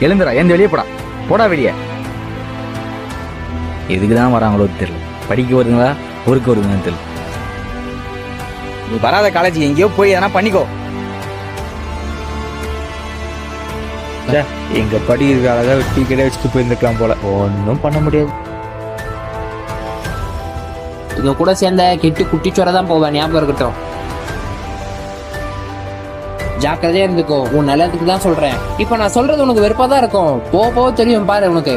எழுந்துடா, எந்த வெளியே போடா, போடா வெளியே. எதுக்கு தான் வராங்களோ தெரியல. படிக்க வருதுங்களா, ஊருக்கு வருதுங்கன்னு தெரியல. நீ வராத காலேஜ் எங்கேயோ போய் எதனா பண்ணிக்கோ. எங்க படி இருக்க அழகா டீ கடை வச்சுட்டு போயிருந்துக்கலாம் போல. ஒன்றும் பண்ண முடியாது. இங்க கூட சேர்ந்த கெட்டு குட்டிச்சோர தான் போவேன், ஞாபகம் இருக்கட்டும். ஜாக்கிரதையா இருந்துக்கோ, உன் நல்லதுக்கு தான் சொல்றேன். இப்ப நான் சொல்றது உனக்கு வெறுப்பா தான் இருக்கும், போக தெரியும் பாரு உனக்கு.